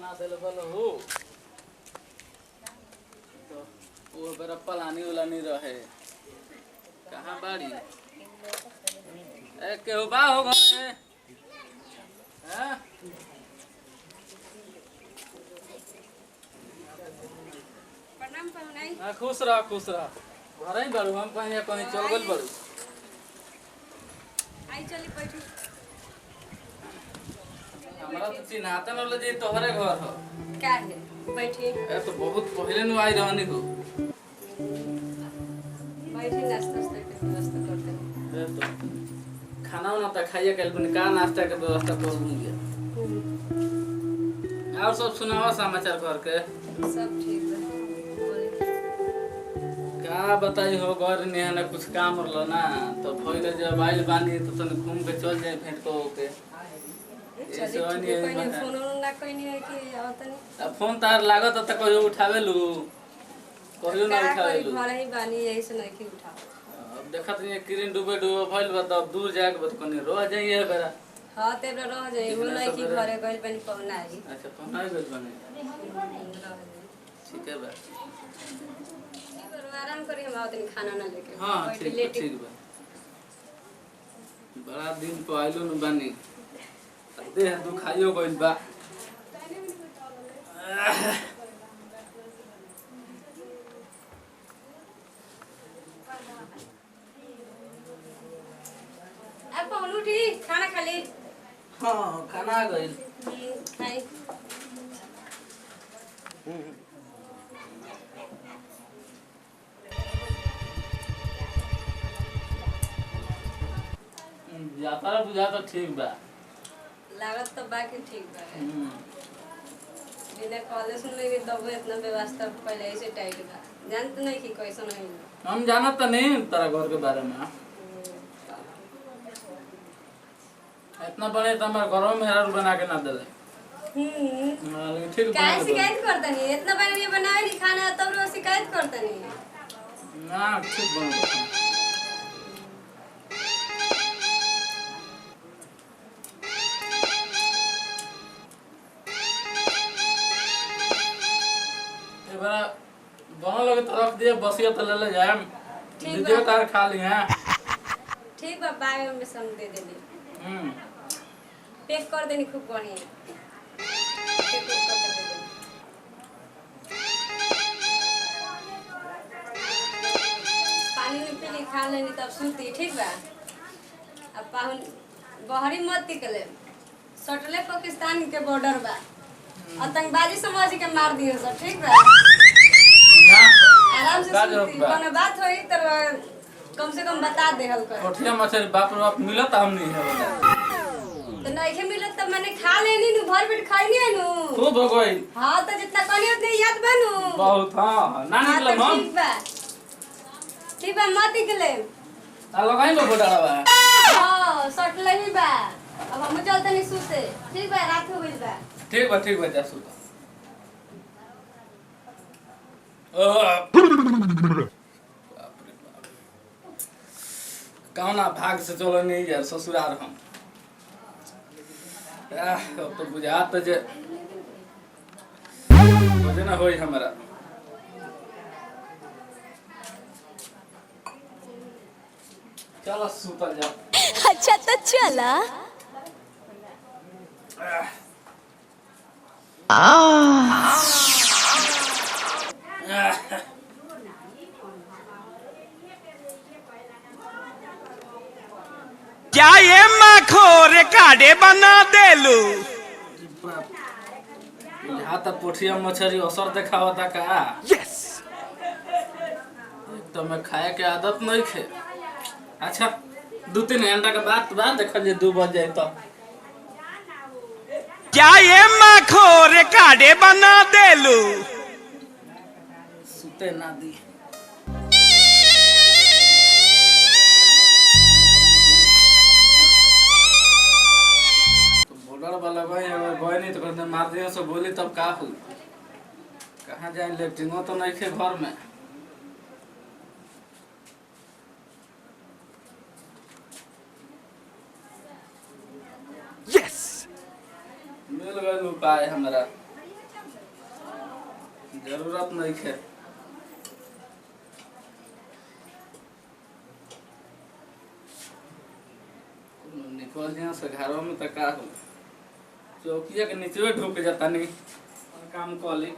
बना दिल हो तो वो बेरा पलानी उलानी रहे कहाँ बाड़ी केहू बा हो घर में हैं? हाँ, खुश रह घर ही बड़ू हम कहीं चल गल बड़ू हमारा तो चिन्हाता न जी तोहरे घर हो क्या है बैठिए तो बहुत पहले नु आई रहनी हो बैठिए नाश्ता वास्ता के व्यवस्था करते हैं तो खाना वाना तो खाइए कल का नाश्ता के व्यवस्था कर लूंगी और सब सुनाओ समाचार घर के सब ठीक है बोले क्या बताई हो घर ने कुछ काम रहा ना तो फिर जब आइल बानी तो तने घूम के चल जाए भेंट को के चलिए ठीक है कोई नहीं फोन ना कोई नहीं है कि आवत नहीं अब फोन तार लागत त कहियो उठावे लू कहियो ना क्या उठावे करी लू घर ही बानी यही से नहीं कि उठाओ अब देखत नहीं किरिन डूबे भइल बा तब दूर जाके बत कनी रह जाइए बेरा हाँ तेरे रह जाए वो नहीं कि घरे गइल बनी पहुना आई अच्छा पहुंच गइल बने ठीक है बा आराम करी हम आवत नहीं खाना ना लेके हां ठीक बा बड़ा दिन तो आइलो न बानी देह दुखाइयो गइल बा अब पहुन उठी खाना खा ली हां खाना आ गइल खाई यात्रा बुझा तो ठीक बा लागत तो बाकी ठीक बा बिना कॉलेज में भी दबो इतना व्यवस्था पहले से टाइट बा जानत नहीं कि कैसा नहीं हम जानत त नहीं तेरा घर के बारे में इतना बड़े तो हमारे घरों में हेरारू बना के ना देले लेकिन ठीक काय बना शिकायत करता नहीं इतना बार ये बनावे नहीं खाना तब रो शिकायत करता नहीं ना ठीक बना बड़ा दोनों लोग तो रख दिए बसिया तो ले जाए ठीक वीडियो बा। तार खा ली हैं ठीक बा बाय में सम दे देली पैक कर देनी खूब बढ़िया पैक कर देनी पानी में पीली खा लेनी तब सुनती ठीक बा अब पाहुन बहरी मत निकले सटले पाकिस्तान के बॉर्डर बा आतंकवादी समझ के मार दिए सब ठीक बा ना आराम से बात सुनती बा। कोनो बात होई तो कम से कम बता दे हल्का कोठिया मछली बाप रे बाप मिलत हम नहीं है बोला तो नहीं मिलत तब मैंने खा लेनी नु भर पेट खाई नहीं नु खूब हो गई हाँ तो जितना कहनी उतनी याद बनू बहुत हां ना हाँ निकले तो हम ठीक बा मत निकले आ लगाई बा बोडा बा हाँ सट लही बा अब हम चलते नहीं सुते ठीक बा रात हो गई बा ठीक बा जा सुता कौना भाग से चलो नहीं यार ससुराल हम अब तो बुझात जे मुझे ना होई हमारा चलो सुतल जा अच्छा तो चला क्या ये माखोर काढ़े बना देलू बुझात पोठिया मछली असर देखावता का यस तो मैं खाए के आदत नहीं थे अच्छा 2-3 घंटा के बाद देखल जे 2 बज जाए तो क्या ये माखोर काढ़े बना देलू सुते ना दी तो बॉर्डर वाला भाई अगर गए नहीं तो कहते मार दिया से बोली तब का हुई कहाँ जाए लेट्रिनो तो नहीं थे घर में यस मिल गए उपाय हमारा जरूरत नहीं है। निकल यहाँ से घरों में तक का हो चौकिया के नीचे ढुक जाता नहीं और काम कॉली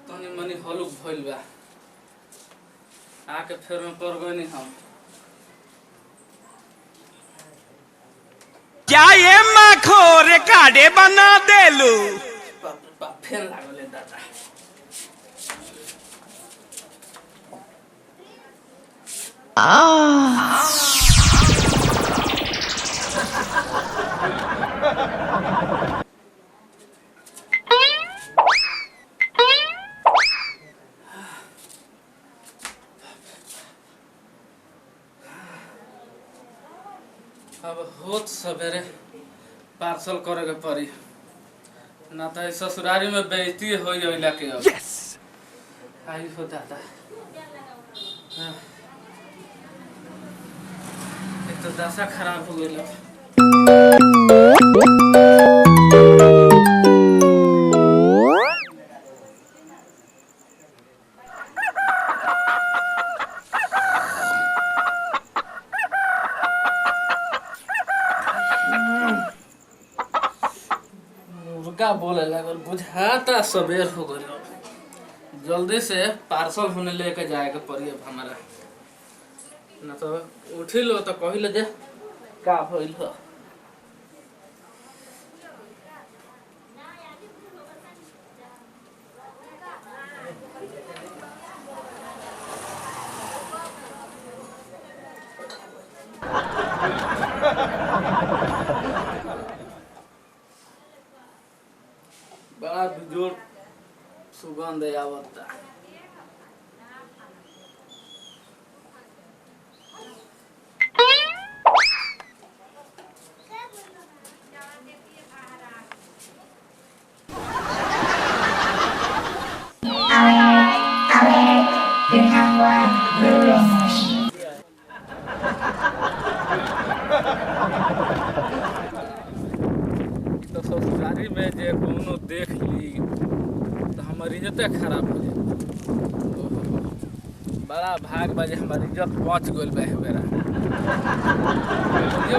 तनी मनी हलुक भइल बा आके फेर में पड़ गए नहीं हम। क्या ये माखोर काढ़े बना देलू बाप रे बाप फेर लागले दादा। अब होत सवेरे पार्सल करे के पड़ी ना तो ससुरारी में बेइज्जती होई ओइला के अब आई हो दादा। एक तो दशा खराब हो गई। मुर्गा बोले लगल बुझाता सवेर हो गई। जल्दी से पार्सल होने लेके जाए के पड़ी अब हमारा ना तो उठी लो तो कही ले जे का होइल हो। बड़ा बेजोड़ सुगंध आवता। तो ससुरारी में जे कोनो देख ली तो हमारी इज्जत खराब हो जाए। बड़ा भाग बाजे हमारी इज्जत पहुंच गई बे मेरा। ये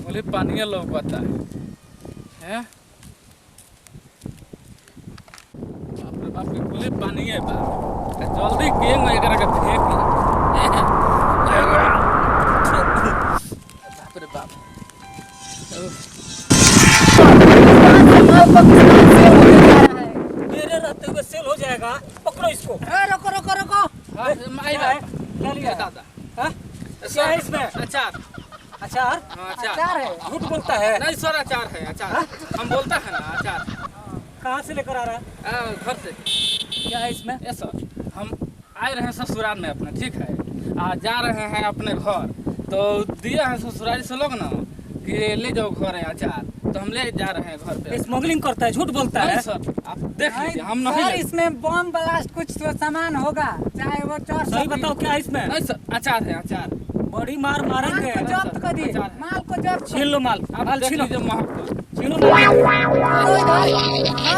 बोले पानी लौकता है बाप रे बाप बोले पानी है बा जल्दी गेंग में एकरा के फेंक बाप रे बाप। मेरे रहते हुए सेल हो जाएगा। पकड़ो इसको। रुको रुको रुको। क्या लिया दादा हाँ? क्या है इसमें? अचार। अचार? हाँ, अचार। अचार है। झूठ बोलता है। नहीं सर अचार है अचार। हम बोलता है ना अचार। कहाँ से लेकर आ रहा है? घर से। क्या है इसमें? यस सर हम आए रहे हैं ससुराल में अपने ठीक है जा रहे हैं अपने घर तो दिए हैं ससुराल से लोग ना कि ले जाओ घर है अचार तो हम ले जा रहे हैं घर पे। स्मगलिंग करता है। झूठ बोलता है। सर आप देख लीजिए हम नहीं सर इसमें बम ब्लास्ट कुछ तो सामान होगा चाहे वो चोर सही बताओ क्या है इसमें? नहीं सर अचार है अचार। बड़ी मार मारेंगे। माल को जब्त कर दिए अचार है। माल को जब्त छीन लो माल। आप माल देख छीनो। लीजिए महक छीनो माल। माल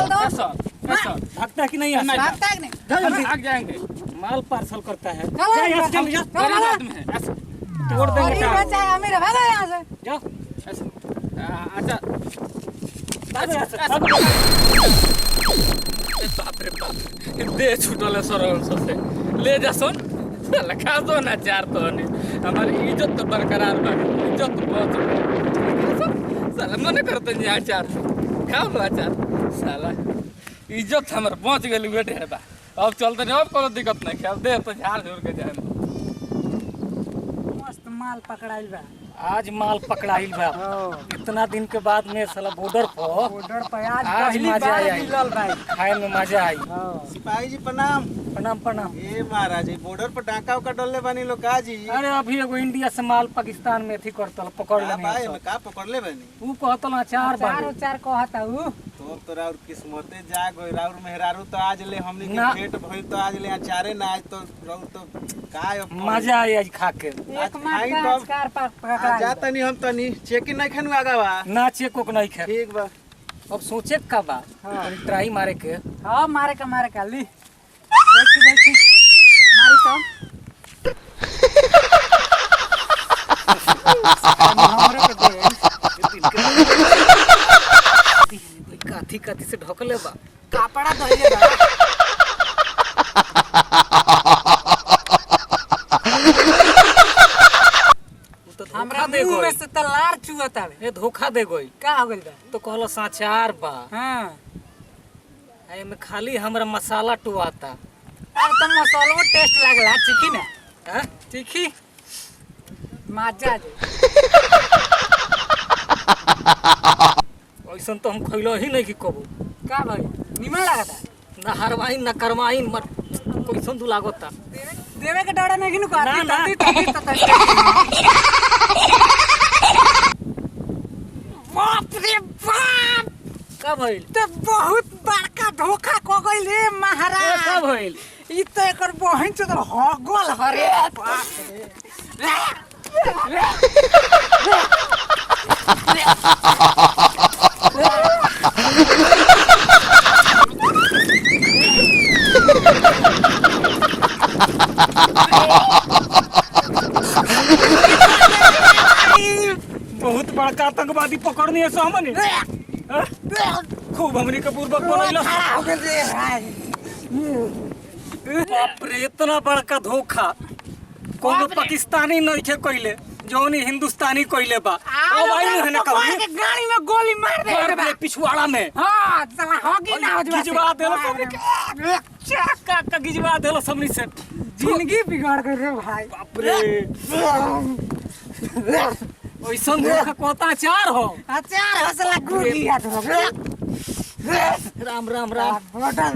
दो यस सर यस सर भागता है कि नहीं? नहीं, यहाँ भागता है कि नहीं से? जल्दी। भाग जाएंगे माल पार्सल करता है। चलो, जा यहाँ से, चलो, जल्दी जा। चलो। गरीब आदमी है ऐसे तोड़ देंगे गरीब है चाहे अमीर है भागो यहाँ से जाओ। ऐसे अचार। भागो यहाँ से। बाप रे बाप दे छूटल है सर से ले जा सुन लखा दो ना चार तो नहीं हमारी इज्जत तो बरकरार बा इज्जत तो बहुत साला मने करते नहीं अचार खाओ लो अचार साला इज्जत हमारे पहुंच गई बेटे है बा अब चलते नहीं अब कोनो दिक्कत नहीं खेल दे तो झाड़ झूड़ के जाए मस्त माल पकड़ाइल बा आज माल पकड़ाइल बा। इतना दिन के बाद में साला बॉर्डर पर ऑर्डर पे आज आज पहली मजा बार आई। मिलल भाई खाए में मजा आई। सिपाही जी प्रणाम। प्रणाम प्रणाम। ए महाराज बॉर्डर पर डाका उका डलले बानी लोग का जी? अरे अभी एगो इंडिया से माल पाकिस्तान में थी करतल पकड़ का भाई लेने में का पकड़ले बानी? ऊ कहतल अचार चार बाटे चार कहता हूँ। तो तोरा और किस्मते जा गई राउर मेहरारू तो आज ले हमनी के ना। भेंट भइल तो आज ले अचारे ना आज तो राउर तो का अब मजा आई आज खा के। एक खाई मार तब। अचार पकड़ा जा तनी हम तनी चेकिंग नहीं खानु आगा बा। नाचे कोक नहीं खे। ठीक बा। अब सोचे का बा ट्राई मारे के। हाँ मारे का ली देखी मारी तो हमरे के दे काथी काथी से ढकले बा कपड़ा धइले बा। ऊ तो हमरा धोखा दे मुंह में गई। से त लार चुअतावे। ए धोखा दे गई। का हो गइल बा? तो कहलो साचार बा। हाँ एमे में खाली हमरा मसाला टुआता। अब तो मसालो टेस्ट लागला चिकी ना हैं? तीखी मजा जे। ऐसन तो हम खइलो ही नहीं कि कबू। का भाई निमन लागता? ना हरवाइन ना करवाइन मत कैसन दू लागता। देवे के डरा नहीं नु ना, ना। बाप रे बाप का भइल? तो बहुत बड़का धोखा को गइल रे ए, महाराज। का भइल? ई तो एकर बहन चोद हगल हरे बाप रे। बहुत बड़का आतंकवादी पकड़नी है हमने। खूब हमनी के पूर्वक बनैलो। हो गइल रे भाई। बाप रे इतना बड़का धोखा कोनो पाकिस्तानी नहीं थे कइले जौनी हिंदुस्तानी कइले बा। अब आई है ना मार के गाड़ी में गोली मार दे रे बा। पिछवाड़ा में हां चला होगी ना हो गिजवा देलो सबनी के। चाका का गिजवा देलो सबनी से। जिंदगी बिगाड़ गई रे भाई। बाप रे ऐसन धोखा कोता चार हो। अचार हसला गोली हाथ में। राम राम राम। बॉर्डर